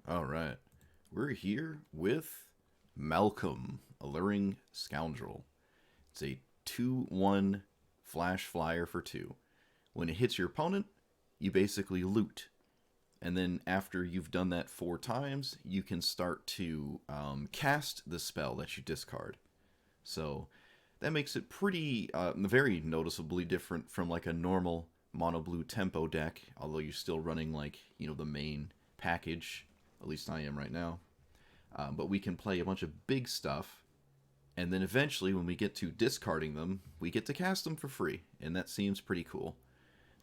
All right. We're here with Malcolm, Alluring Scoundrel. It's a 2-1 flash flyer for 2. When it hits your opponent, you basically loot. And then after you've done that 4 times, you can start to cast the spell that you discard. So that makes it pretty, very noticeably different from like a normal mono blue tempo deck, although you're still running like, the main package. At least I am right now. But we can play a bunch of big stuff, and then eventually, when we get to discarding them, we get to cast them for free, and that seems pretty cool.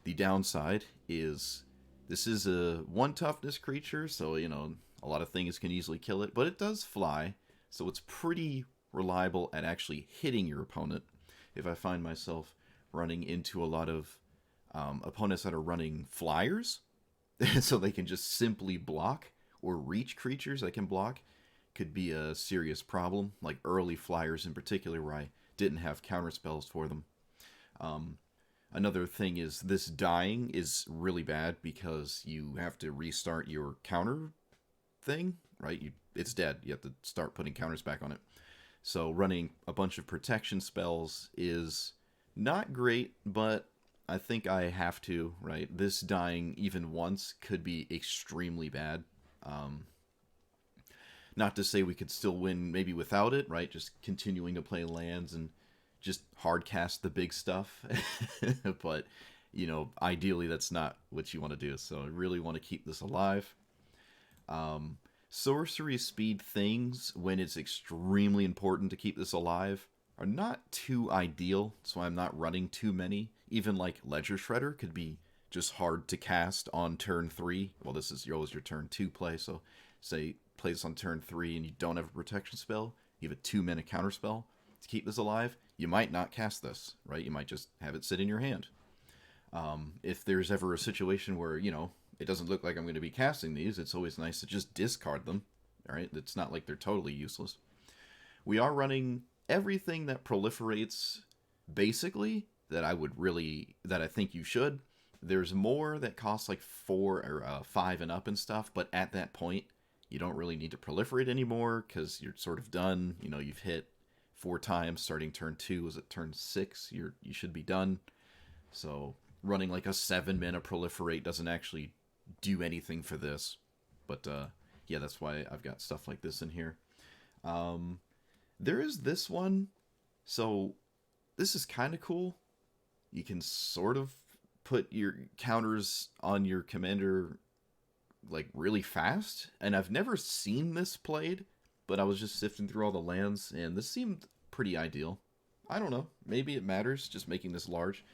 The downside is this is a 1 toughness creature, so, a lot of things can easily kill it, but it does fly, so it's pretty reliable at actually hitting your opponent. If I find myself running into a lot of opponents that are running flyers, so they can just simply block, or reach creatures that can block, could be a serious problem, like early flyers in particular where I didn't have counterspells for them. Another thing is this dying is really bad because you have to restart your counter thing, right? It's dead. You have to start putting counters back on it. So running a bunch of protection spells is not great, but I think I have to, right? This dying even once could be extremely bad. Not to say we could still win maybe without it, right? Just continuing to play lands and just hard cast the big stuff. But, ideally that's not what you want to do. So I really want to keep this alive. Sorcery speed things, when it's extremely important to keep this alive, are not too ideal, so I'm not running too many. Even like Ledger Shredder could be just hard to cast on turn 3. Well, this is always your turn 2 play, so say play this on turn 3 and you don't have a protection spell, you have a 2-mana counter spell to keep this alive, you might not cast this, right? You might just have it sit in your hand. If there's ever a situation where, it doesn't look like I'm going to be casting these, it's always nice to just discard them, alright? It's not like they're totally useless. We are running everything that proliferates, basically, that I think you should. There's more that costs like 4 or 5 and up and stuff, but at that point, you don't really need to proliferate anymore because you're sort of done. You've hit 4 times starting turn 2. Is it turn 6? You should be done. So running like a 7-mana proliferate doesn't actually do anything for this. But yeah, that's why I've got stuff like this in here. There is this one. So this is kind of cool. You can sort of put your counters on your commander like really fast, and I've never seen this played, but I was just sifting through all the lands and this seemed pretty ideal. I don't know, maybe it matters just making this large.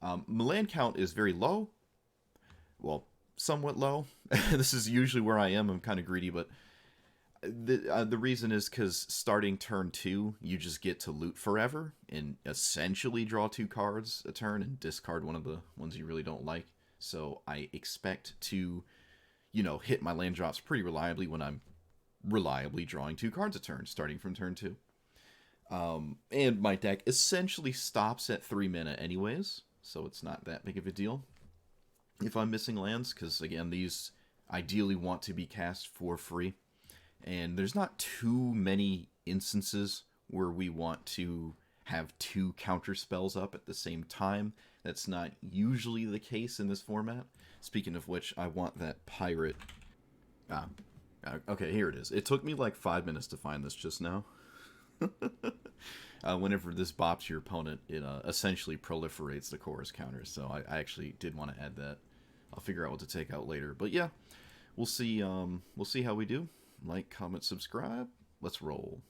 My land count is very low, well, somewhat low. This is usually where I am. I'm kind of greedy, but the reason is because starting turn 2, you just get to loot forever and essentially draw 2 cards a turn and discard one of the ones you really don't like. So I expect to, hit my land drops pretty reliably when I'm reliably drawing 2 cards a turn, starting from turn 2. And my deck essentially stops at 3 mana anyways, so it's not that big of a deal if I'm missing lands, because again, these ideally want to be cast for free. And there's not too many instances where we want to have 2 counter spells up at the same time. That's not usually the case in this format. Speaking of which, I want that pirate. Okay, here it is. It took me like 5 minutes to find this just now. Whenever this bops your opponent, it essentially proliferates the chorus counters. So I actually did want to add that. I'll figure out what to take out later. But yeah, we'll see. We'll see how we do. Like, comment, subscribe. Let's roll.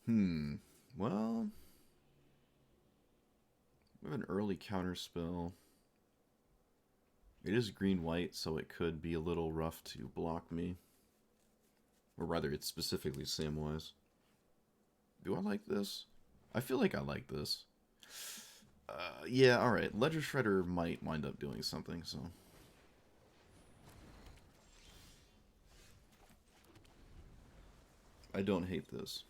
Well, we have an early counter spell. It is green-white, so it could be a little rough to block me. Or rather, it's specifically Samwise. Do I like this? I feel like I like this. Yeah, alright. Ledger Shredder might wind up doing something, so... I don't hate this.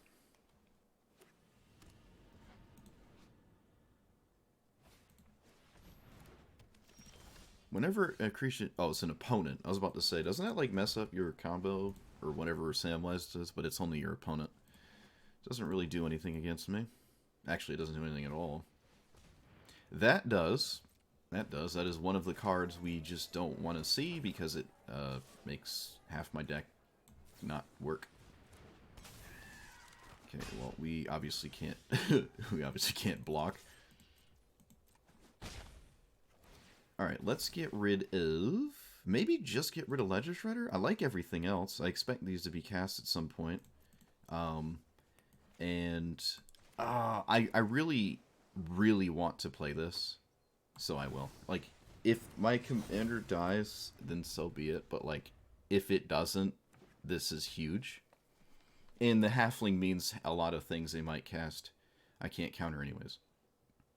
Whenever a creature... Oh, it's an opponent. I was about to say, doesn't that, like, mess up your combo? Or whatever Samwise does, but it's only your opponent. It doesn't really do anything against me. Actually, it doesn't do anything at all. That does. That does. That is one of the cards we just don't want to see because it makes half my deck not work. Okay, well, we obviously can't... we obviously can't block. Alright, let's get rid of... Maybe just get rid of Ledger Shredder? I like everything else. I expect these to be cast at some point. I really, really want to play this. So I will. Like, if my commander dies, then so be it. But, like, if it doesn't, this is huge. And the halfling means a lot of things they might cast I can't counter anyways.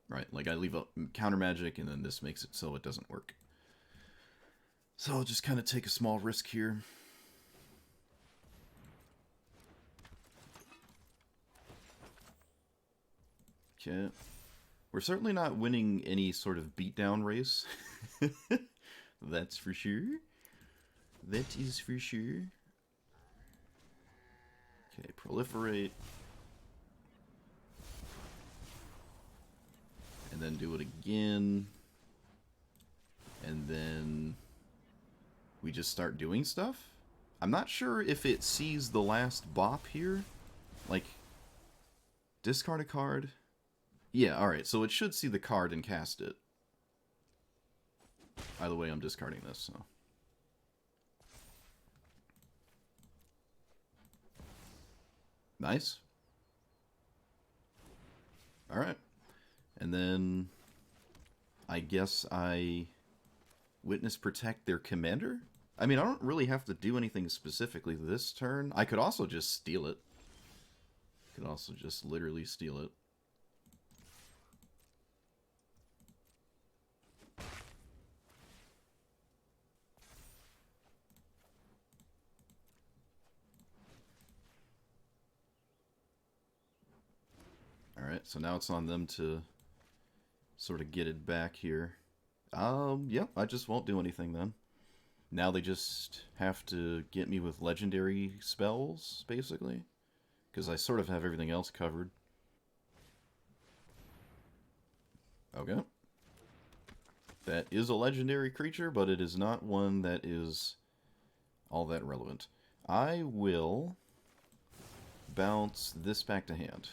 Right, like I leave a counter magic and then this makes it so it doesn't work. So I'll just kind of take a small risk here. Okay. We're certainly not winning any sort of beatdown race. That's for sure. That is for sure. Okay, proliferate. And then do it again. And then we just start doing stuff. I'm not sure if it sees the last bop here. Like, discard a card. Yeah, alright, so it should see the card and cast it. Either way, I'm discarding this, so. Nice. Alright. And then I guess I witness protect their commander? I mean, I don't really have to do anything specifically this turn. I could also just steal it. Could also just literally steal it. Alright, so now it's on them to sort of get it back here. Yeah, I just won't do anything then. Now they just have to get me with legendary spells, basically. Because I sort of have everything else covered. Okay. That is a legendary creature, but it is not one that is all that relevant. I will bounce this back to hand.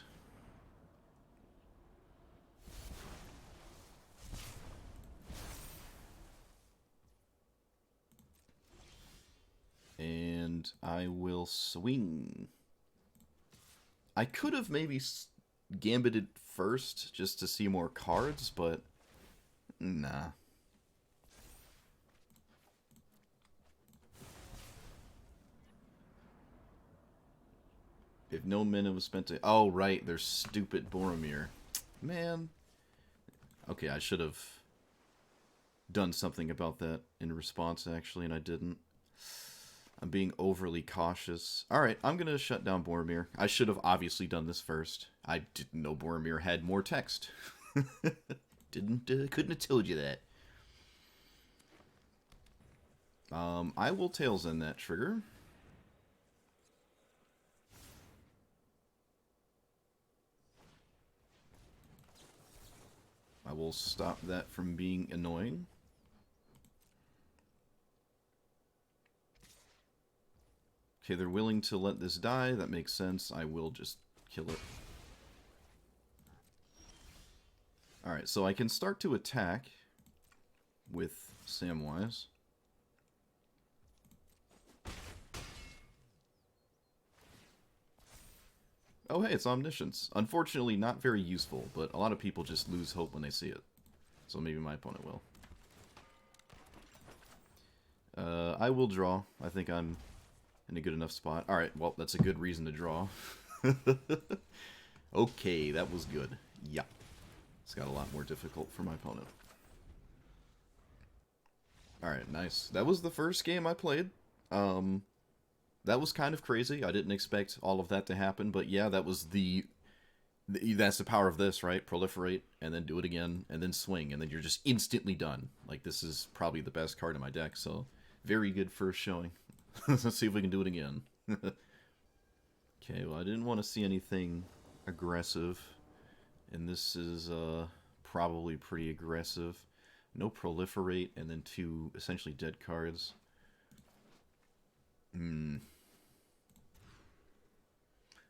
And I will swing. I could have maybe gambited first just to see more cards, but nah. If no mana was spent to... Oh, right, there's stupid Boromir. Man. Okay, I should have done something about that in response, actually, and I didn't. I'm being overly cautious. Alright, I'm going to shut down Boromir. I should have obviously done this first. I didn't know Boromir had more text. Couldn't have told you that. I will Tails End that trigger. I will stop that from being annoying. Okay, they're willing to let this die. That makes sense. I will just kill it. Alright, so I can start to attack with Samwise. Oh hey, it's Omniscience. Unfortunately not very useful, but a lot of people just lose hope when they see it. So maybe my opponent will. I will draw. I think I'm in a good enough spot. Alright, well, that's a good reason to draw. Okay, that was good. Yeah. It's got a lot more difficult for my opponent. Alright, nice. That was the first game I played. That was kind of crazy. I didn't expect all of that to happen, but yeah, that was the That's the power of this, right? Proliferate, and then do it again, and then swing, and then you're just instantly done. Like, this is probably the best card in my deck, so very good first showing. Let's see if we can do it again. Okay, well, I didn't want to see anything aggressive, and this is probably pretty aggressive. No proliferate, and then 2 essentially dead cards.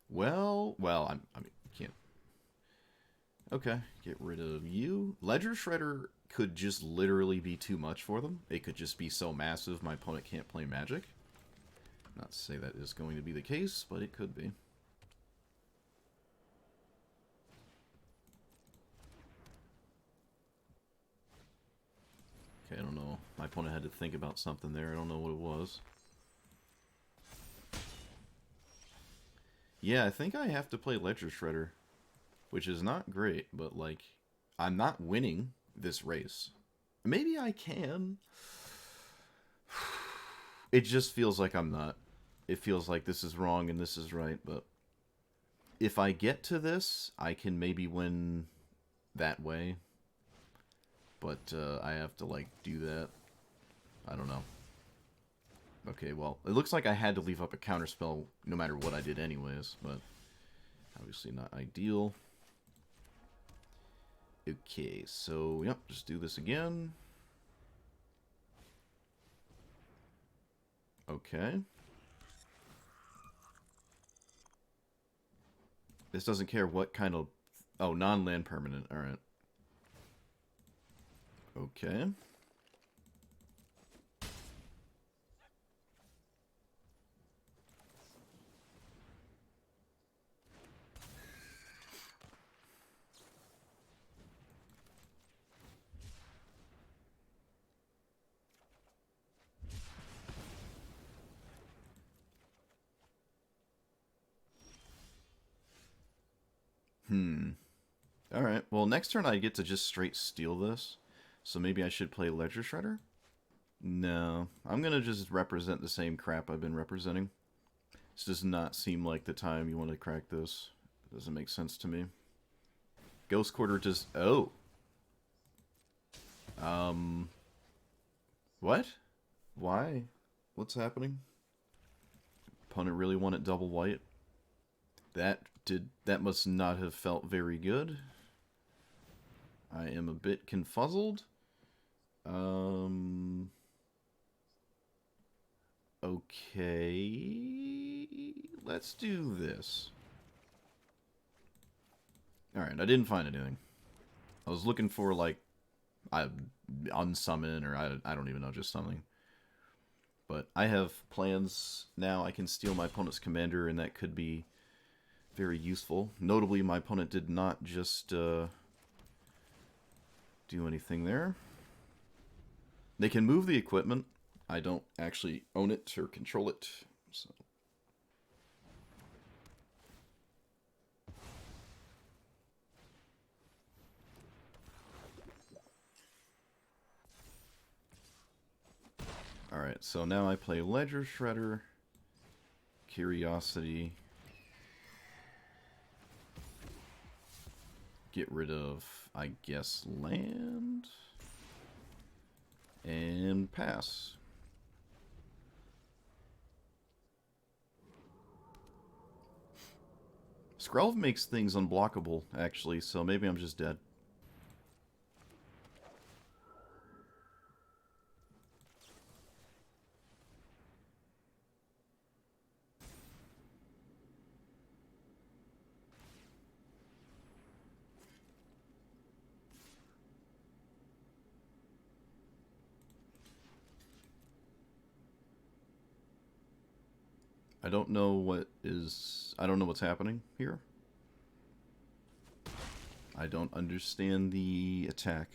Well, I mean, can't. Okay, get rid of you. Ledger Shredder could just literally be too much for them. It could just be so massive my opponent can't play Magic. Not to say that is going to be the case, but it could be. Okay, I don't know. My opponent had to think about something there. I don't know what it was. Yeah, I think I have to play Ledger Shredder, which is not great, but, like, I'm not winning this race. Maybe I can. It just feels like I'm not. It feels like this is wrong and this is right, but if I get to this, I can maybe win that way. But I have to, like, do that. I don't know. Okay, well, it looks like I had to leave up a counterspell no matter what I did anyways, but obviously not ideal. Okay, so, yep, just do this again. Okay. This doesn't care what kind of... Oh, non-land permanent. Alright. Okay. Alright, well, next turn I get to just straight steal this. So maybe I should play Ledger Shredder? No, I'm gonna just represent the same crap I've been representing. This does not seem like the time you want to crack this. It doesn't make sense to me. Ghost Quarter just... Oh! What? Why? What's happening? Opponent really wanted double white? That must not have felt very good. I am a bit confuzzled. Okay, let's do this. Alright, I didn't find anything. I was looking for, like, unsummon, or I don't even know, just something. But I have plans now. I can steal my opponent's commander, and that could be very useful. Notably, my opponent did not just do anything there. They can move the equipment. I don't actually own it or control it, so... Alright, so now I play Ledger Shredder, Curiosity, get rid of, I guess, land, and pass. Skrelv makes things unblockable, actually, so maybe I'm just dead. I don't know what's happening here. I don't understand the attack.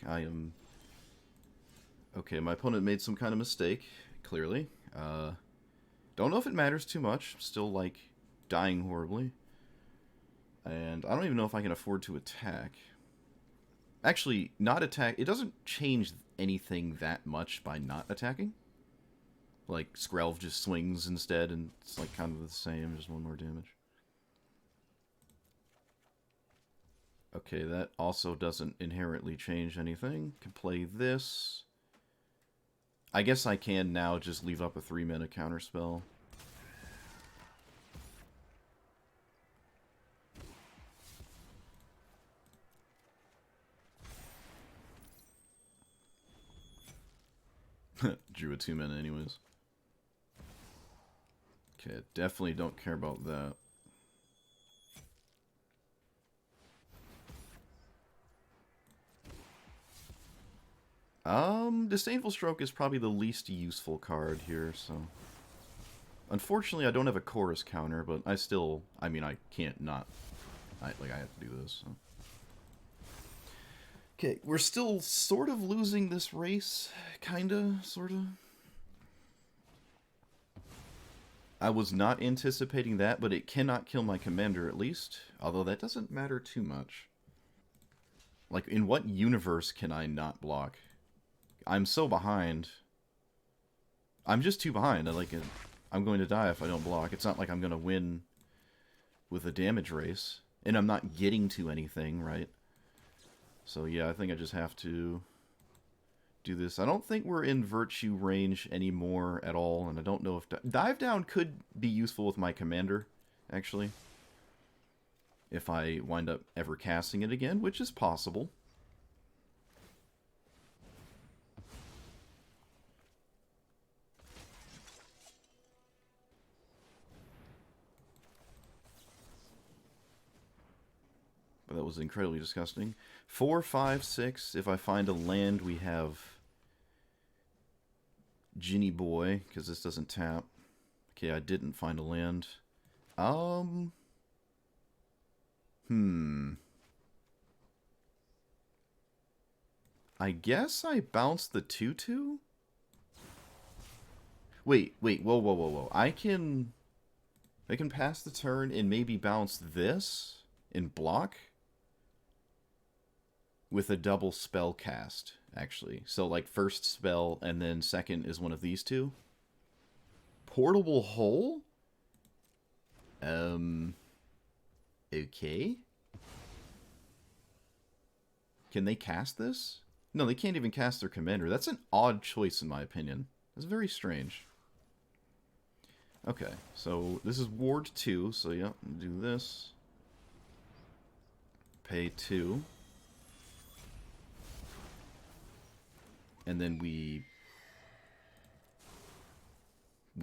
Okay, my opponent made some kind of mistake, clearly. Don't know if it matters too much. Still, like, dying horribly. And I don't even know if I can afford to attack. Actually, not attack... It doesn't change anything that much by not attacking. Like, Skrelv just swings instead, and it's like kind of the same, just 1 more damage. Okay, that also doesn't inherently change anything. Can play this. I guess I can now just leave up a 3-mana counterspell. Drew a 2-mana anyways. Okay, definitely don't care about that. Disdainful Stroke is probably the least useful card here, so... Unfortunately, I don't have a chorus counter, but I still... I mean, I can't not... I have to do this, so... Okay, we're still sort of losing this race. Kinda, sorta. I was not anticipating that, but it cannot kill my commander, at least. Although that doesn't matter too much. Like, in what universe can I not block? I'm so behind. I'm just too behind. I'm going to die if I don't block. It's not like I'm going to win with a damage race. And I'm not getting to anything, right? So yeah, I think I just have to do this. I don't think we're in virtue range anymore at all. And I don't know if... Dive Down could be useful with my commander, actually. If I wind up ever casting it again, which is possible. But that was incredibly disgusting. 4, 5, 6. If I find a land, we have Ginny Boy, because this doesn't tap. Okay, I didn't find a land. I guess I bounced the 2/2? Wait, whoa. I can pass the turn and maybe bounce this and block with a double spell cast, actually. So, like, first spell and then second is one of these two. Portable Hole? Okay. Can they cast this? No, they can't even cast their commander. That's an odd choice, in my opinion. That's very strange. Okay, so this is Ward 2, so yeah, do this. Pay 2. And then we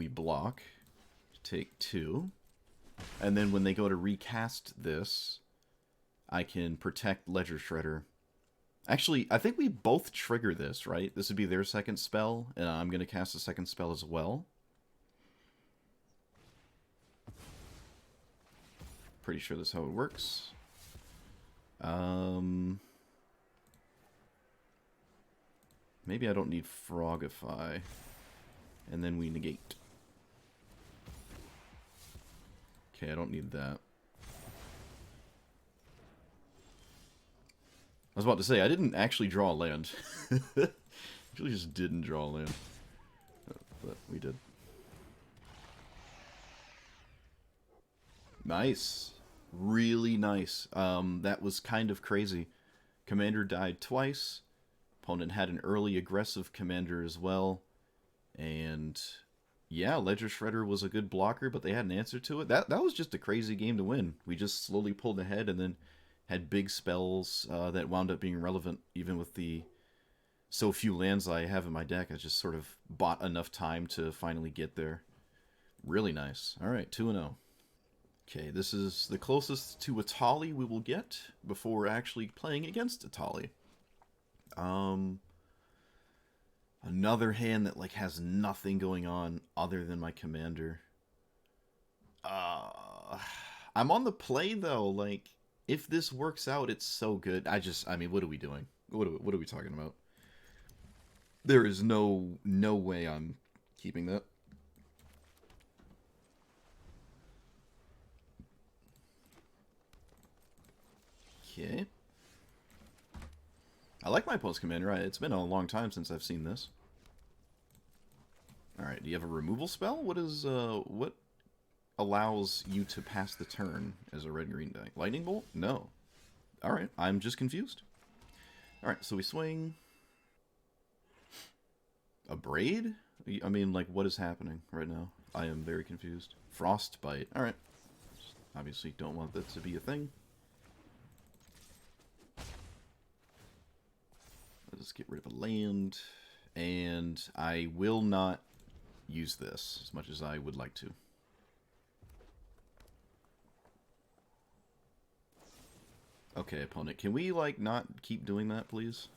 block. Take 2. And then when they go to recast this, I can protect Ledger Shredder. Actually, I think we both trigger this, right? This would be their second spell, and I'm going to cast a second spell as well. Pretty sure that's how it works. Maybe I don't need Frogify. And then we negate. Okay, I don't need that. I was about to say, I didn't actually draw a land. Actually just didn't draw a land. But we did. Nice. Really nice. That was kind of crazy. Commander died twice. Opponent had an early aggressive commander as well. And yeah, Ledger Shredder was a good blocker, but they had an answer to it. That was just a crazy game to win. We just slowly pulled ahead and then had big spells that wound up being relevant, even with the so few lands I have in my deck. I just sort of bought enough time to finally get there. Really nice. All right, 2-0. Okay, this is the closest to Atali we will get before actually playing against Atali. Another hand that, like, has nothing going on other than my commander. I'm on the play, though. Like, if this works out, it's so good. I mean, what are we doing? What are we talking about? There is no way I'm keeping that. Okay. I like my post commander. It's been a long time since I've seen this. Alright, do you have a removal spell? What allows you to pass the turn as a red-green deck? Lightning Bolt? No. Alright, I'm just confused. Alright, so we swing. A braid? I mean, like, what is happening right now? I am very confused. Frostbite. Alright. Obviously don't want that to be a thing. Let's get rid of a land. And I will not use this as much as I would like to. Okay, opponent. Can we, like, not keep doing that, please?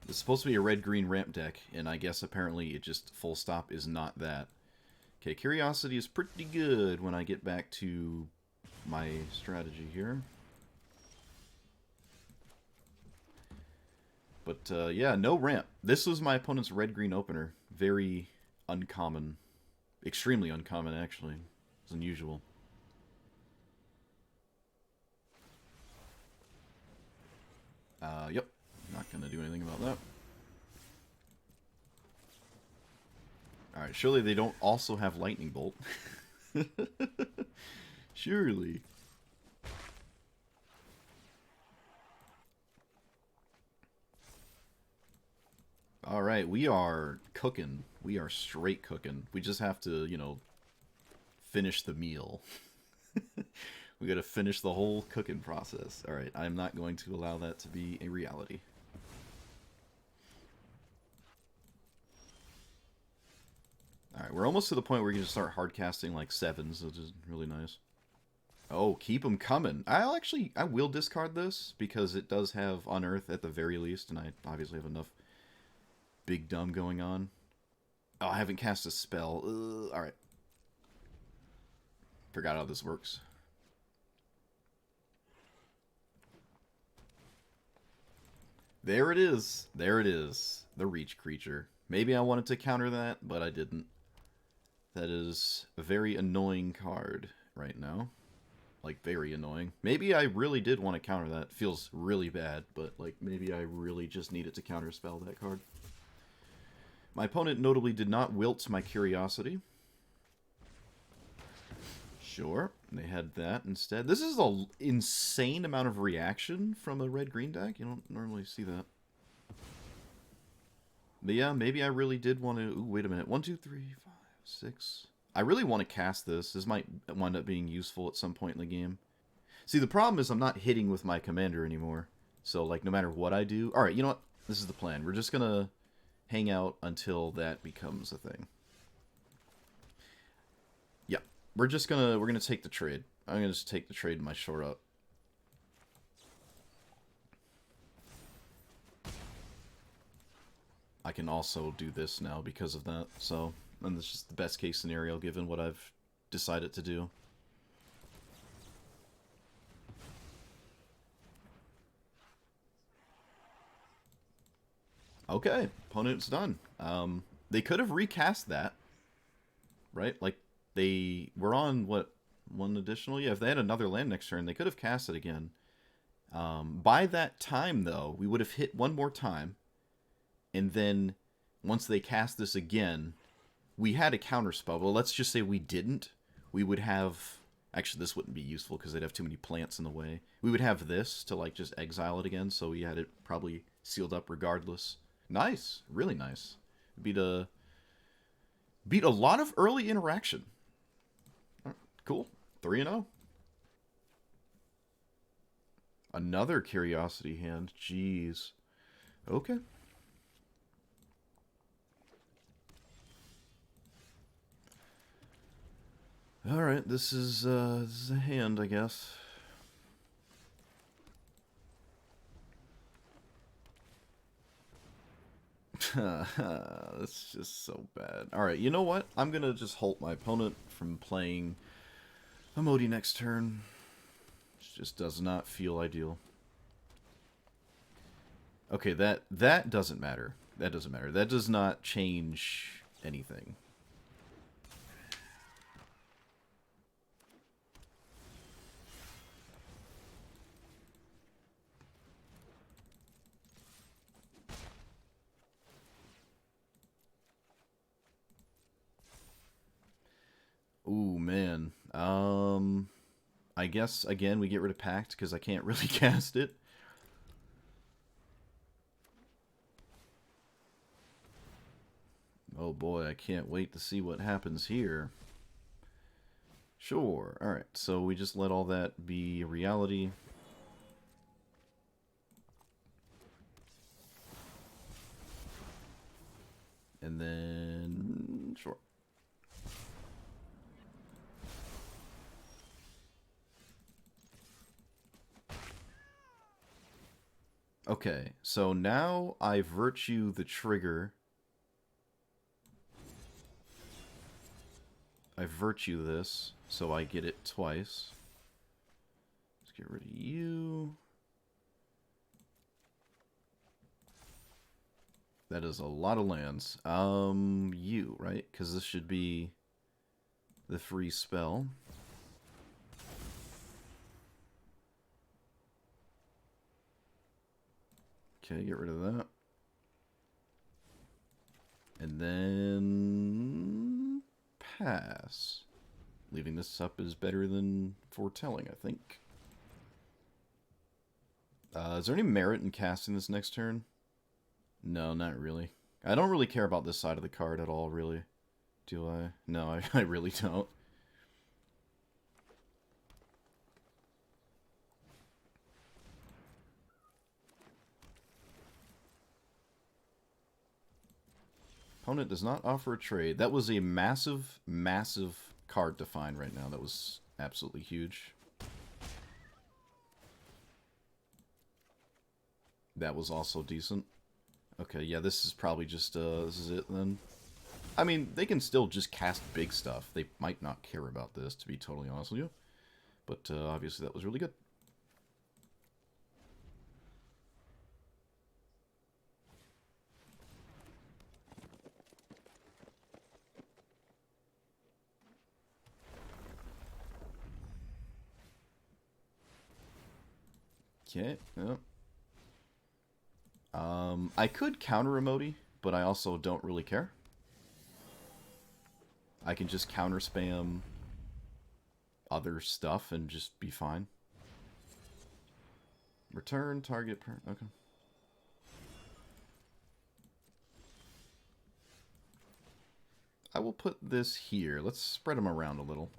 It's supposed to be a red-green ramp deck, and I guess apparently it just full stop is not that. Okay, Curiosity is pretty good when I get back to my strategy here. But, yeah, no ramp. This was my opponent's red-green opener. Very uncommon. Extremely uncommon, actually. It's unusual. Yep. Not gonna do anything about that. Alright, surely they don't also have Lightning Bolt. Surely. Alright, we are cooking. We are straight cooking. We just have to, you know, finish the meal. We gotta finish the whole cooking process. Alright, I'm not going to allow that to be a reality. Alright, we're almost to the point where we can just start hardcasting like 7s, which is really nice. Oh, keep them coming. I will discard this because it does have Unearth at the very least, and I obviously have enough big dumb going on. Oh, I haven't cast a spell. Alright. Forgot how this works. There it is. There it is. The Reach creature. Maybe I wanted to counter that, but I didn't. That is a very annoying card right now. Like, very annoying. Maybe I really did want to counter that. Feels really bad, but, like, maybe I really just needed to counterspell that card. My opponent notably did not wilt my Curiosity. Sure, they had that instead. This is an insane amount of reaction from a red-green deck. You don't normally see that. But yeah, maybe I really did want to... Ooh, wait a minute. 1, 2, 3, 5, 6... I really want to cast this. This might wind up being useful at some point in the game. See, the problem is I'm not hitting with my commander anymore. So, like, no matter what I do... Alright, you know what? This is the plan. We're just gonna hang out until that becomes a thing. Yeah. We're gonna take the trade. I'm gonna just take the trade in my short up. I can also do this now because of that, so... And this is just the best case scenario given what I've decided to do. Okay, opponent's done. They could have recast that, right? Like, they were on, what, one additional? Yeah, if they had another land next turn, they could have cast it again. By that time, though, we would have hit one more time, and then once they cast this again, we had a counterspell. Well, let's just say we didn't. We would have... Actually, this wouldn't be useful because they'd have too many plants in the way. We would have this to, like, just exile it again, so we had it probably sealed up regardless. Nice. Really nice. Beat a lot of early interaction. Cool. 3-0. Another Curiosity hand. Jeez. Okay. Alright, this is a hand, I guess. That's just so bad. Alright, you know what? I'm gonna just halt my opponent from playing a Modi next turn. It just does not feel ideal. Okay, that doesn't matter. That doesn't matter. That does not change anything. Ooh, man. I guess, again, we get rid of Pact because I can't really cast it. Oh boy, I can't wait to see what happens here. Sure. Alright, so we just let all that be reality. And then... Sure. Okay, so now I virtue the trigger. I virtue this, so I get it twice. Let's get rid of you. That is a lot of lands. You, right? Because this should be the free spell. Okay, get rid of that. And then pass. Leaving this up is better than foretelling, I think. Is there any merit in casting this next turn? No, not really. I don't really care about this side of the card at all, really. Do I? No, I really don't. Opponent does not offer a trade. That was a massive, massive card to find right now. That was absolutely huge. That was also decent. Okay, yeah, this is probably just, this is it then. I mean, they can still just cast big stuff. They might not care about this, to be totally honest with you. But, obviously that was really good. Okay, yep. I could counter Emoti, but I also don't really care. I can just counter spam other stuff and just be fine. Return target per... Okay. I will put this here. Let's spread them around a little.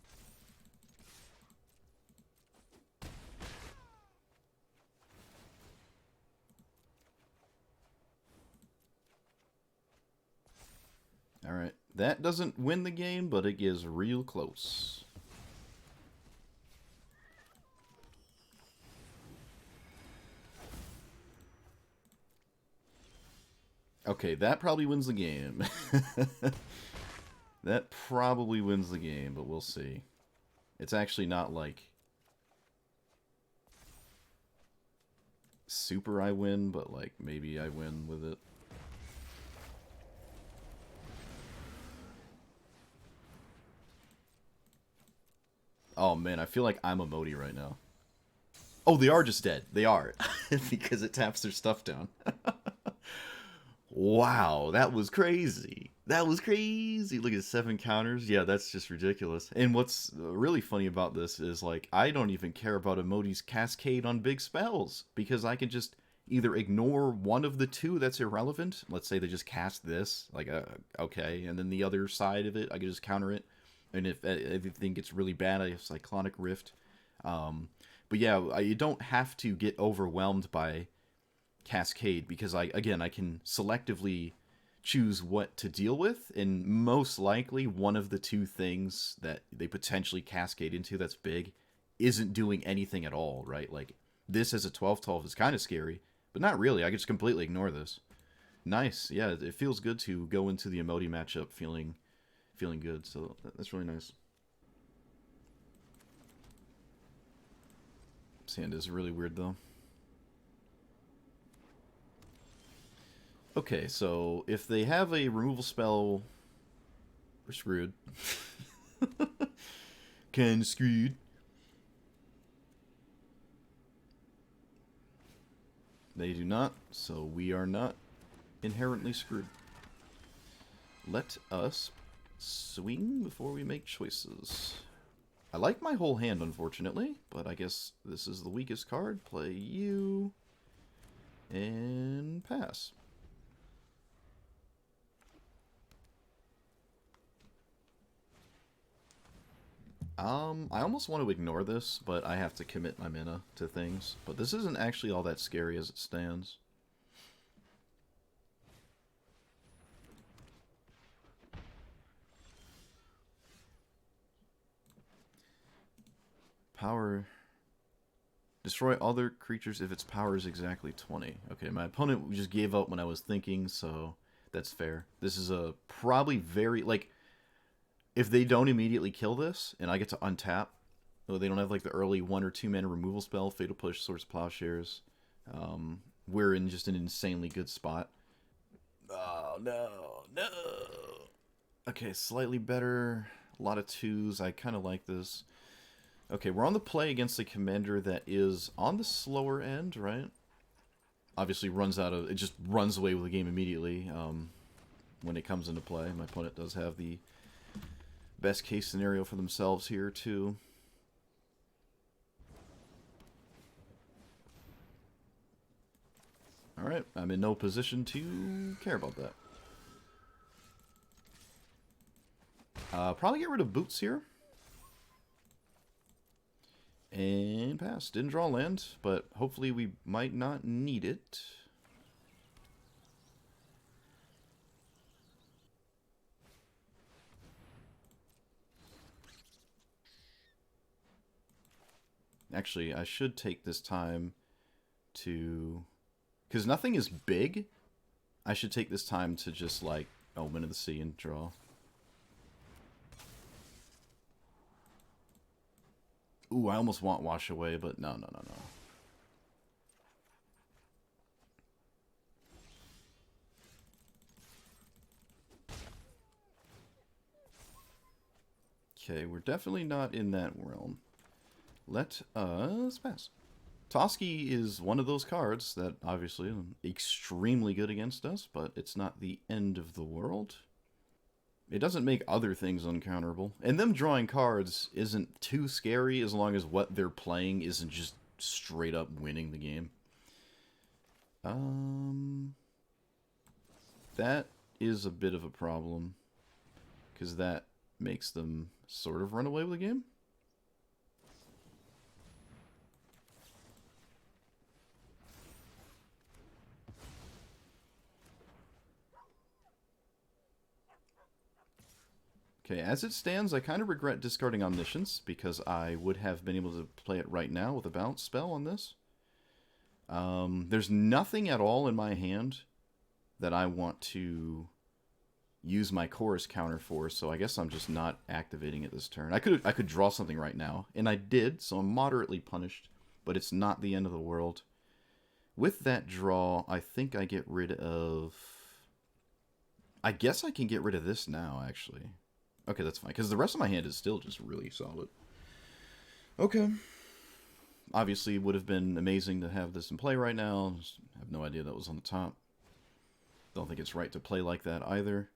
Alright, that doesn't win the game, but it gets real close. Okay, that probably wins the game. That probably wins the game, but we'll see. It's actually not like super I win, but like maybe I win with it. Oh man, I feel like I'm Emoti right now. Oh, they are just dead. They are. Because it taps their stuff down. Wow, that was crazy. That was crazy. Look at 7 counters. Yeah, that's just ridiculous. And what's really funny about this is, like, I don't even care about Emoti's cascade on big spells. Because I can just either ignore one of the two that's irrelevant. Let's say they just cast this. Like, okay. And then the other side of it, I can just counter it. And if everything gets really bad, I have Cyclonic Rift. But yeah, you don't have to get overwhelmed by Cascade, because I can selectively choose what to deal with, and most likely one of the two things that they potentially cascade into that's big isn't doing anything at all, right? Like, this as a 12/12 is kind of scary, but not really. I can just completely ignore this. Nice. Yeah, it feels good to go into the Emoti matchup feeling good, so that's really nice. Sand is really weird, though. Okay, so if they have a removal spell, we're screwed. Kinda screwed. They do not, so we are not inherently screwed. Let us swing before we make choices. I like my whole hand, unfortunately, but I guess this is the weakest card. Play you, and pass. I almost want to ignore this, but I have to commit my mana to things. But this isn't actually all that scary as it stands. Power. Destroy other creatures if its power is exactly 20. Okay, my opponent just gave up when I was thinking, so that's fair. This is a probably very, like, if they don't immediately kill this, and I get to untap, oh, they don't have, like, the early 1 or 2 mana removal spell, Fatal Push, Swords Plowshares, we're in just an insanely good spot. Oh, no, no. Okay, slightly better. A lot of 2s. I kind of like this. Okay, we're on the play against a commander that is on the slower end, right? Obviously it just runs away with the game immediately when it comes into play. My opponent does have the best case scenario for themselves here, too. Alright, I'm in no position to care about that. Probably get rid of Boots here. And pass. Didn't draw land, but hopefully we might not need it. Actually, I should take this time to... Because nothing is big, I should take this time to just, like, Omen of the Sea and draw. Ooh, I almost want Wash Away, but no, no, no, no. Okay, we're definitely not in that realm. Let us pass. Toski is one of those cards that obviously extremely good against us, but it's not the end of the world. It doesn't make other things uncounterable. And them drawing cards isn't too scary as long as what they're playing isn't just straight up winning the game. That is a bit of a problem, because that makes them sort of run away with the game. Okay, as it stands, I kind of regret discarding Omniscience, because I would have been able to play it right now with a bounce spell on this. There's nothing at all in my hand that I want to use my chorus counter for, so I guess I'm just not activating it this turn. I could draw something right now, and I did, so I'm moderately punished, but it's not the end of the world. With that draw, I think I get rid of... I guess I can get rid of this now, actually. Okay, that's fine, because the rest of my hand is still just really solid. Okay. Obviously, it would have been amazing to have this in play right now. I have no idea that was on the top. Don't think it's right to play like that either.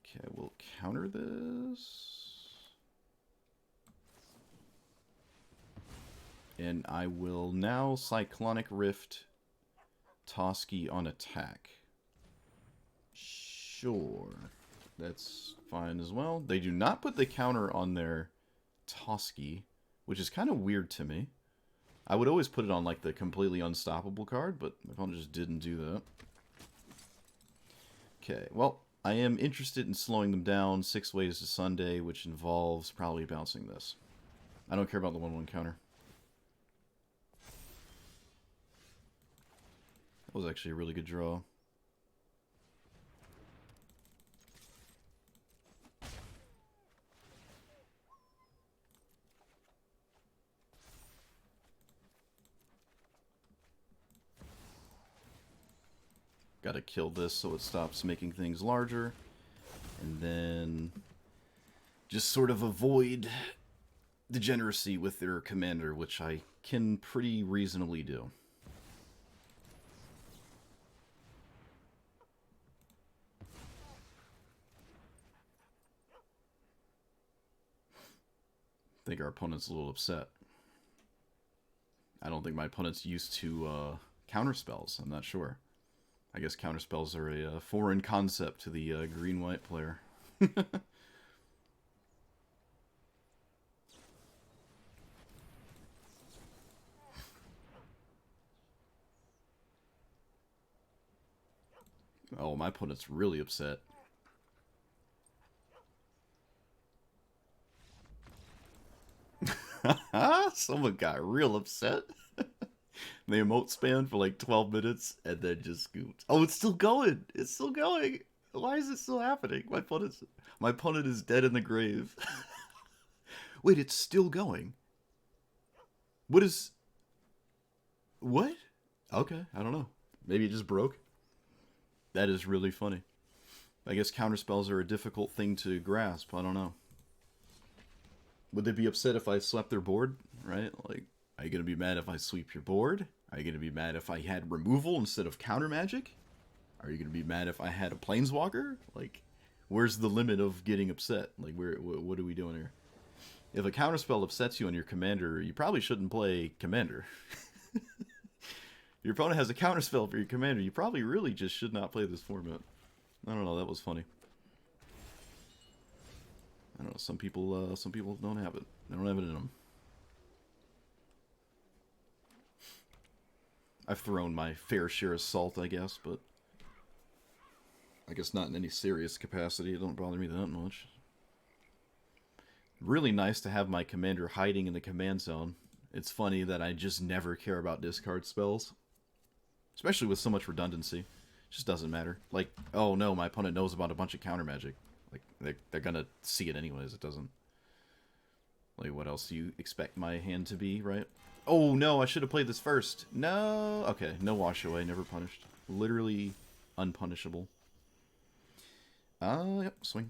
Okay, we'll counter this. And I will now Cyclonic Rift Toski on attack. Sure. That's fine as well. They do not put the counter on their Toski, which is kind of weird to me. I would always put it on like the completely unstoppable card, but my opponent just didn't do that. Okay, well, I am interested in slowing them down 6 ways to Sunday, which involves probably bouncing this. I don't care about the 1/1 counter. That was actually a really good draw. Gotta kill this so it stops making things larger. And then just sort of avoid degeneracy with their commander, which I can pretty reasonably do. I think our opponent's a little upset. I don't think my opponent's used to counterspells. I'm not sure. I guess counterspells are a foreign concept to the green-white player. Oh, my opponent's really upset. Someone got real upset. They emote spam for like 12 minutes and then just scooped. Oh, it's still going. It's still going. Why is it still happening? My opponent is dead in the grave. Wait, it's still going. What is... What? Okay, I don't know. Maybe it just broke. That is really funny. I guess counterspells are a difficult thing to grasp. I don't know. Would they be upset if I swept their board? Right? Like, are you going to be mad if I sweep your board? Are you going to be mad if I had removal instead of counter magic? Are you going to be mad if I had a planeswalker? Like, where's the limit of getting upset? Like, what are we doing here? If a counterspell upsets you on your commander, you probably shouldn't play commander. Your opponent has a counterspell for your commander. You probably really just should not play this format. I don't know. That was funny. I don't know. Some people don't have it. They don't have it in them. I've thrown my fair share of salt, I guess, but I guess not in any serious capacity. It don't bother me that much. Really nice to have my commander hiding in the command zone. It's funny that I just never care about discard spells. Especially with so much redundancy. It just doesn't matter. Like, oh no, my opponent knows about a bunch of counter magic. Like, they're gonna see it anyways. It doesn't... Like, what else do you expect my hand to be, right? Oh no, I should have played this first. No! Okay, no wash away, never punished. Literally unpunishable. Yep, swing.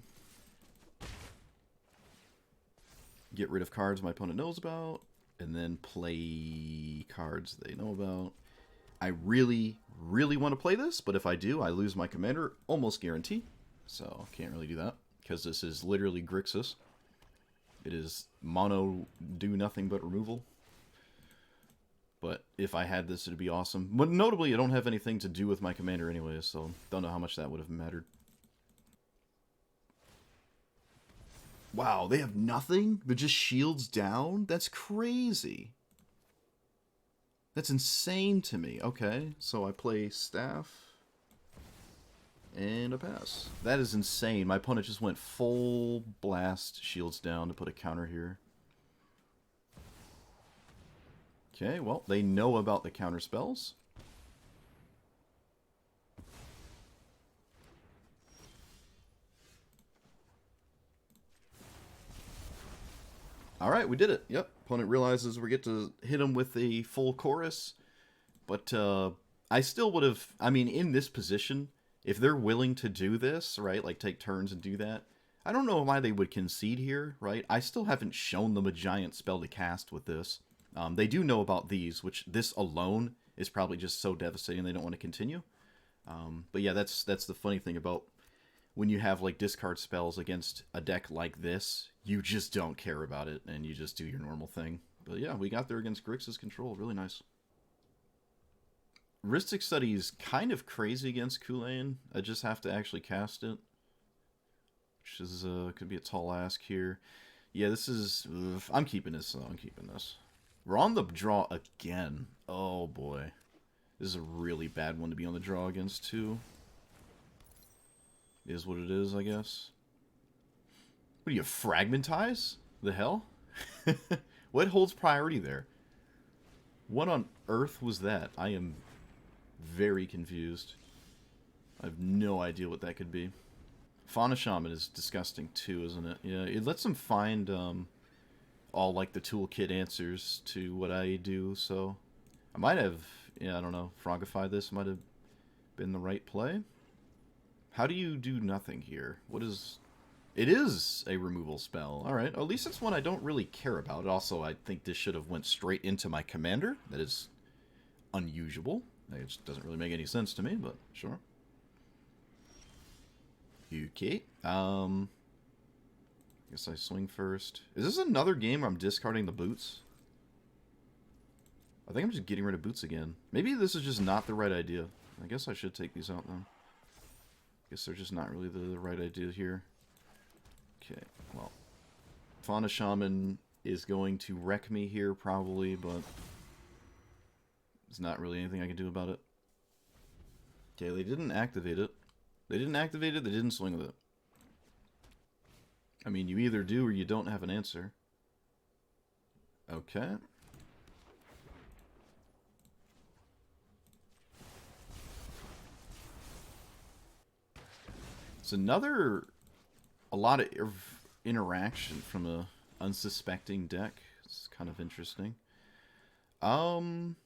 Get rid of cards my opponent knows about, and then play cards they know about. I really, really want to play this, but if I do, I lose my commander, almost guarantee. So, can't really do that, because this is literally Grixis. It is mono, do nothing but removal. But if I had this, it'd be awesome. But notably, I don't have anything to do with my commander anyway, so don't know how much that would have mattered. Wow, they have nothing? They're just shields down? That's crazy. That's insane to me. Okay, so I play Staff. And a pass. That is insane. My opponent just went full blast shields down to put a counter here. Okay, well, they know about the counter spells. Alright, we did it. Yep. Opponent realizes we get to hit him with a full chorus. But I still would have... I mean, in this position, if they're willing to do this, right, like take turns and do that, I don't know why they would concede here, right? I still haven't shown them a giant spell to cast with this. They do know about these, which this alone is probably just so devastating they don't want to continue. But yeah, that's the funny thing about when you have like discard spells against a deck like this, you just don't care about it and you just do your normal thing. But yeah, we got there against Grixis control. Really nice. Rhystic Study is kind of crazy against Kulain. I just have to actually cast it, which is could be a tall ask here. Yeah, this is... I'm keeping this, though. I'm keeping this. We're on the draw again. Oh, boy. This is a really bad one to be on the draw against, too. Is what it is, I guess. What do you, fragmentize? The hell? What holds priority there? What on earth was that? I am very confused. I have no idea what that could be. Fauna Shaman is disgusting too, isn't it? Yeah, it lets them find all like the toolkit answers to what I do, so I might have, yeah, I don't know, frogify this might have been the right play. How do you do nothing here? What is... It is a removal spell. Alright, at least it's one I don't really care about. Also, I think this should have went straight into my commander. That is unusual. It just doesn't really make any sense to me, but sure. Okay. Guess I swing first. Is this another game where I'm discarding the boots? I think I'm just getting rid of boots again. Maybe this is just not the right idea. I guess I should take these out then. Guess they're just not really the right idea here. Okay, well. Fauna Shaman is going to wreck me here probably, but there's not really anything I can do about it. Okay, they didn't activate it. They didn't activate it, they didn't swing with it. I mean, you either do or you don't have an answer. Okay. It's a lot of interaction from a unsuspecting deck. It's kind of interesting. Alright,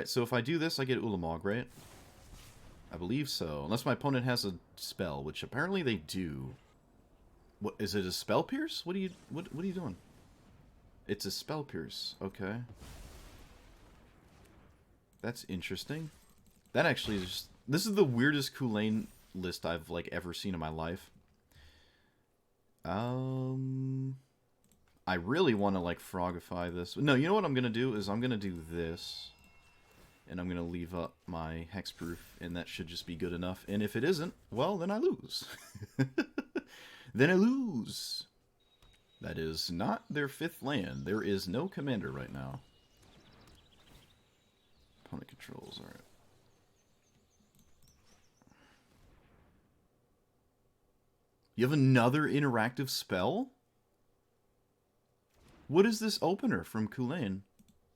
so if I do this, I get Ulamog, right? I believe so. Unless my opponent has a spell, which apparently they do. What is it? A spell pierce? What are you doing? It's a spell pierce. Okay. That's interesting. That actually is just, this is the weirdest Kulane list I've like ever seen in my life. I really want to like frogify this. No, you know what I'm gonna do is I'm gonna do this. And I'm going to leave up my hexproof, and that should just be good enough. And if it isn't, well, then I lose. Then I lose. That is not their 5th land. There is no commander right now. Opponent controls, alright. You have another interactive spell? What is this opener from Kulane?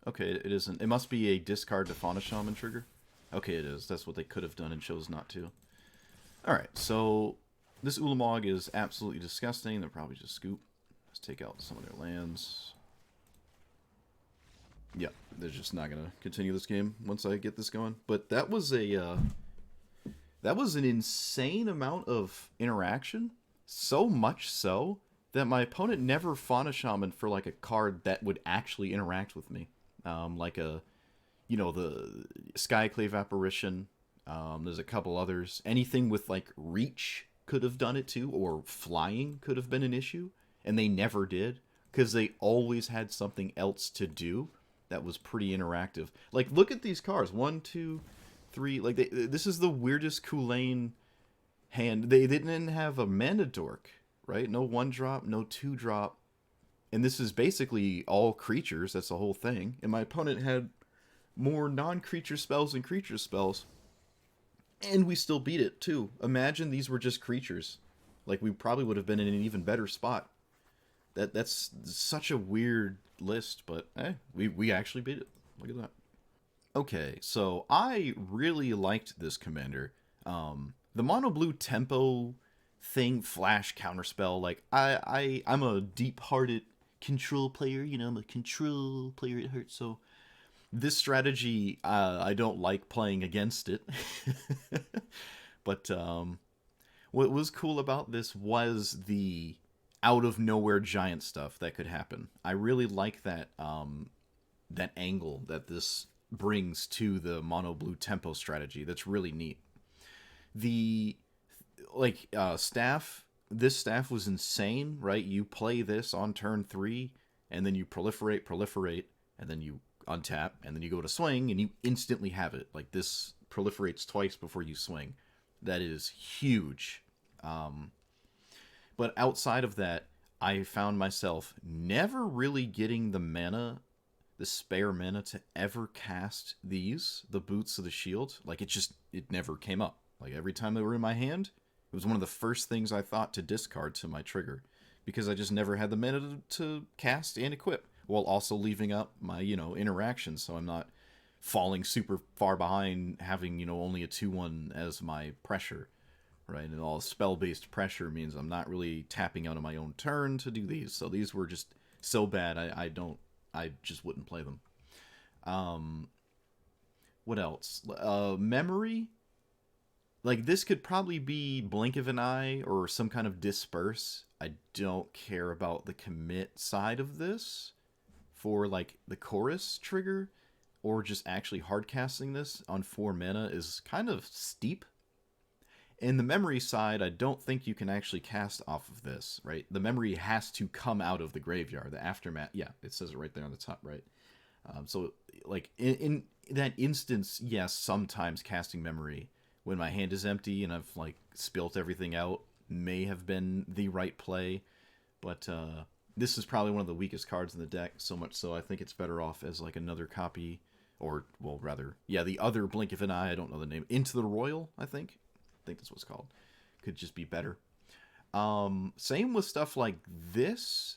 Okay, it isn't. It must be a discard to Fauna Shaman trigger. Okay, it is. That's what they could have done and chose not to. Alright, so this Ulamog is absolutely disgusting. They'll probably just scoop. Let's take out some of their lands. Yeah, they're just not going to continue this game once I get this going. But that was a... that was an insane amount of interaction. So much so that my opponent never Fauna Shaman for like a card that would actually interact with me. Like a, you know, the Skyclave Apparition. There's a couple others. Anything with like reach could have done it too, or flying could have been an issue, and they never did because they always had something else to do that was pretty interactive. Like, look at these cards: 1, 2, 3. Like, this is the weirdest Kulane hand. They didn't have a mana dork, right? No 1-drop, no 2-drop. And this is basically all creatures. That's the whole thing. And my opponent had more non-creature spells than creature spells. And we still beat it, too. Imagine these were just creatures. Like, we probably would have been in an even better spot. That's such a weird list, but we actually beat it. Look at that. Okay, so I really liked this commander. The mono blue tempo thing, flash counterspell, like I'm a deep-hearted control player, you know, I'm a control player at heart, so this strategy, I don't like playing against it. But what was cool about this was the out-of-nowhere giant stuff that could happen. I really like that that angle that this brings to the mono blue tempo strategy. That's really neat. The staff, this staff was insane, right? You play this on turn 3, and then you proliferate, and then you untap, and then you go to swing, and you instantly have it. Like, this proliferates twice before you swing. That is huge. But outside of that, I found myself never really getting the mana, the spare mana to ever cast these, the Boots of the Shield. Like, it never came up. Like, every time they were in my hand, it was one of the first things I thought to discard to my trigger, because I just never had the mana to cast and equip, while also leaving up my, you know, interactions, so I'm not falling super far behind having, you know, only a 2/1 as my pressure, right? And all spell-based pressure means I'm not really tapping out on my own turn to do these, so these were just so bad, I just wouldn't play them. What else? Memory? Like, this could probably be Blink of an Eye or some kind of Disperse. I don't care about the commit side of this for, like, the chorus trigger, or just actually hardcasting this on 4 mana is kind of steep. In the memory side, I don't think you can actually cast off of this, right? The memory has to come out of the graveyard. The aftermath, yeah, it says it right there on the top, right? So, like, in that instance, yes, sometimes casting memory when my hand is empty and I've, like, spilt everything out may have been the right play, but this is probably one of the weakest cards in the deck, so much so I think it's better off as, like, another copy, or, well, rather, yeah, the other Blink of an Eye, I don't know the name, Into the Royal, I think that's what it's called. Could just be better. Same with stuff like this,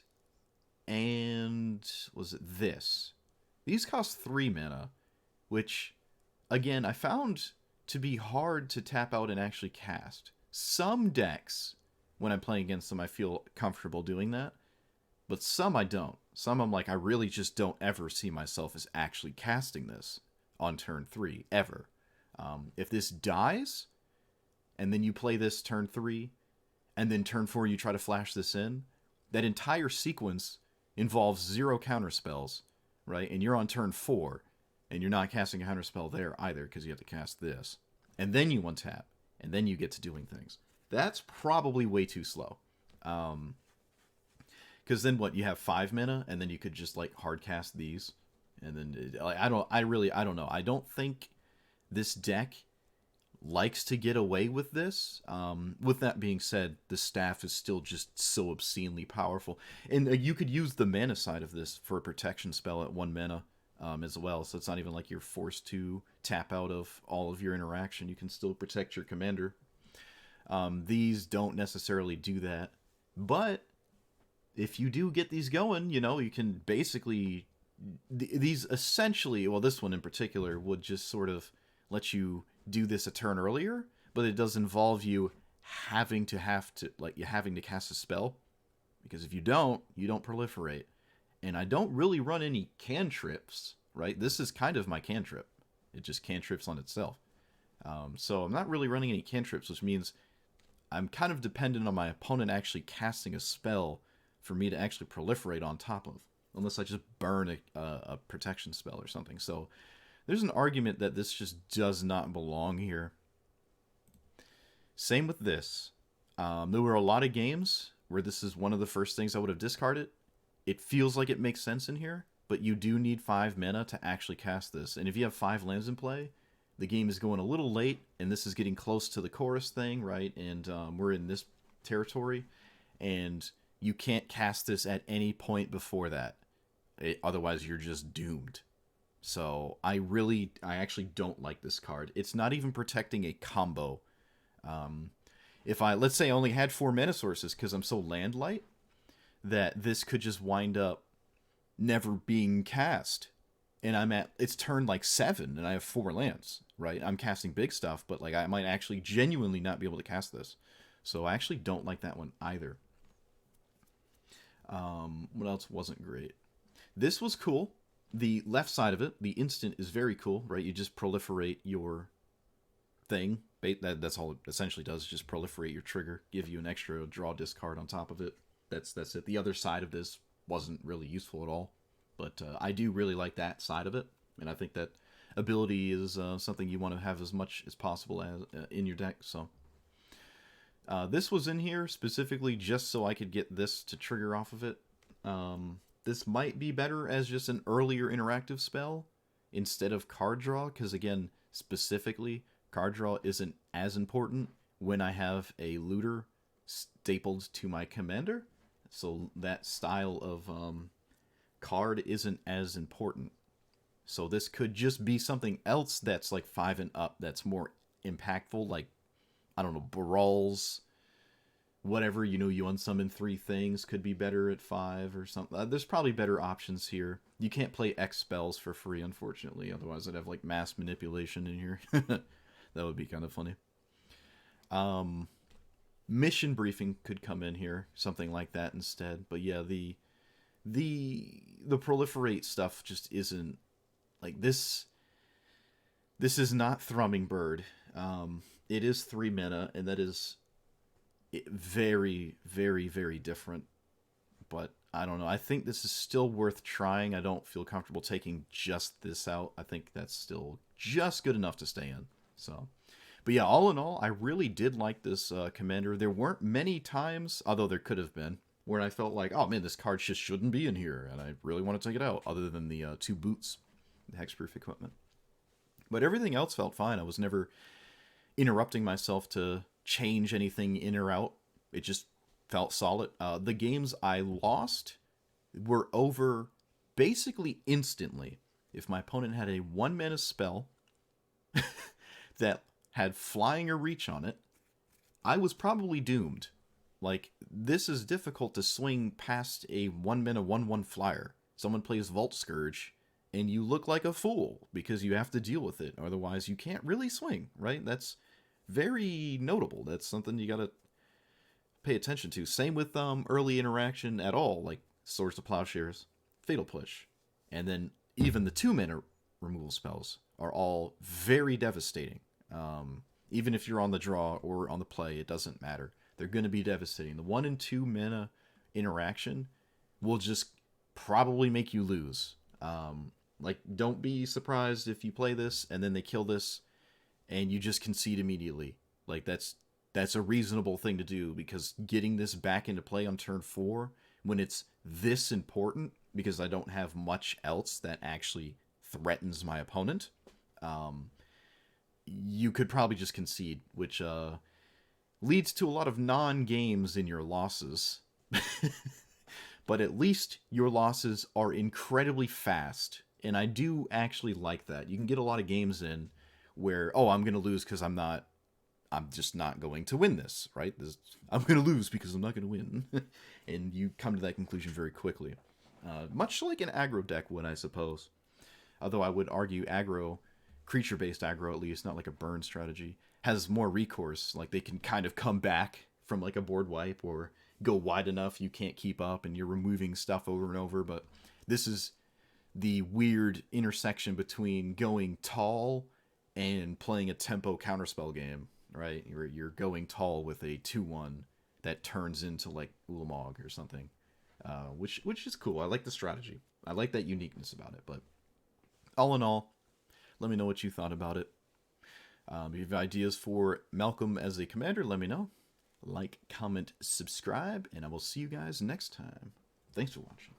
and was it this? These cost 3 mana, which, again, I found to be hard to tap out and actually cast. Some decks, when I'm playing against them, I feel comfortable doing that, but some I don't. Some I'm like, I really just don't ever see myself as actually casting this on turn 3, ever. If this dies, and then you play this turn 3, and then turn 4 you try to flash this in, that entire sequence involves 0 counterspells, right? And you're on turn 4, and you're not casting a counterspell there either, because you have to cast this. And then you untap, and then you get to doing things. That's probably way too slow. Because then what, you have 5 mana, and then you could just, like, hard cast these. And then, I don't know. I don't think this deck likes to get away with this. With that being said, the staff is still just so obscenely powerful. And you could use the mana side of this for a protection spell at 1 mana as well. So it's not even like you're forced to tap out of all of your interaction. You can still protect your commander. These don't necessarily do that. But if you do get these going, you know, you can basically... These essentially, well, this one in particular, would just sort of let you do this a turn earlier, but it does involve you having to cast a spell, because if you don't proliferate. And I don't really run any cantrips, right? This is kind of my cantrip. It just cantrips on itself. So I'm not really running any cantrips, which means I'm kind of dependent on my opponent actually casting a spell for me to actually proliferate on top of, unless I just burn a protection spell or something. So there's an argument that this just does not belong here. Same with this. There were a lot of games where this is one of the first things I would have discarded. It feels like it makes sense in here, but you do need 5 mana to actually cast this. And if you have 5 lands in play, the game is going a little late, and this is getting close to the chorus thing, right? And we're in this territory, and you can't cast this at any point before that. Otherwise, you're just doomed. So I actually don't like this card. It's not even protecting a combo. If let's say I only had 4 mana sources because I'm so land light, that this could just wind up never being cast. And it's turn like 7 and I have 4 lands, right? I'm casting big stuff, but like I might actually genuinely not be able to cast this. So I actually don't like that one either. What else wasn't great? This was cool. The left side of it, the instant, is very cool, right? You just proliferate your thing. That's all it essentially does, just proliferate your trigger, give you an extra draw discard on top of it. That's it. The other side of this wasn't really useful at all, but I do really like that side of it, and I think that ability is something you want to have as much as possible as in your deck. So this was in here specifically just so I could get this to trigger off of it. This might be better as just an earlier interactive spell instead of card draw, because again, specifically, card draw isn't as important when I have a looter stapled to my commander. So that style of card isn't as important. So this could just be something else that's like 5 and up that's more impactful, like, I don't know, Brawls, whatever, you unsummon 3 things, could be better at 5 or something. There's probably better options here. You can't play X spells for free, unfortunately. Otherwise, I'd have like mass manipulation in here. That would be kind of funny. Mission briefing could come in here, something like that instead. But yeah, the proliferate stuff just isn't like this. This is not Thrumming Bird. It is 3 mana, and that is very, very, very different. But I don't know. I think this is still worth trying. I don't feel comfortable taking just this out. I think that's still just good enough to stay in. So, But yeah, all in all, I really did like this commander. There weren't many times, although there could have been, where I felt like, oh man, this card just shouldn't be in here, and I really want to take it out, other than the two boots, the hexproof equipment. But everything else felt fine. I was never interrupting myself to change anything in or out. It just felt solid. The games I lost were over basically instantly. If my opponent had a 1 mana spell that had flying or reach on it, I was probably doomed. Like, this is difficult to swing past a 1 mana 1/1 flyer. Someone plays Vault Scourge, and you look like a fool because you have to deal with it. Otherwise, you can't really swing, right? That's very notable. That's something you gotta pay attention to. Same with early interaction at all, like Swords to Plowshares, Fatal Push. And then even the 2 mana removal spells are all very devastating. Even if you're on the draw or on the play, it doesn't matter. They're going to be devastating. The 1 and 2 mana interaction will just probably make you lose. Like, don't be surprised if you play this and then they kill this and you just concede immediately. Like, that's a reasonable thing to do, because getting this back into play on turn 4 when it's this important, because I don't have much else that actually threatens my opponent, you could probably just concede, which leads to a lot of non-games in your losses. But at least your losses are incredibly fast, and I do actually like that. You can get a lot of games in where, oh, I'm going to lose because I'm just not going to win this, right? I'm going to lose because I'm not going to win. And you come to that conclusion very quickly. Much like an aggro deck would, I suppose. Although I would argue aggro, creature-based aggro at least, not like a burn strategy, has more recourse. Like, they can kind of come back from like a board wipe or go wide enough you can't keep up and you're removing stuff over and over. But this is the weird intersection between going tall and playing a tempo counterspell game, right? You're going tall with a 2/1 that turns into like Ulamog or something, which is cool. I like the strategy. I like that uniqueness about it. But all in all, let me know what you thought about it. If you have ideas for Malcolm as a commander, let me know. Like, comment, subscribe, and I will see you guys next time. Thanks for watching.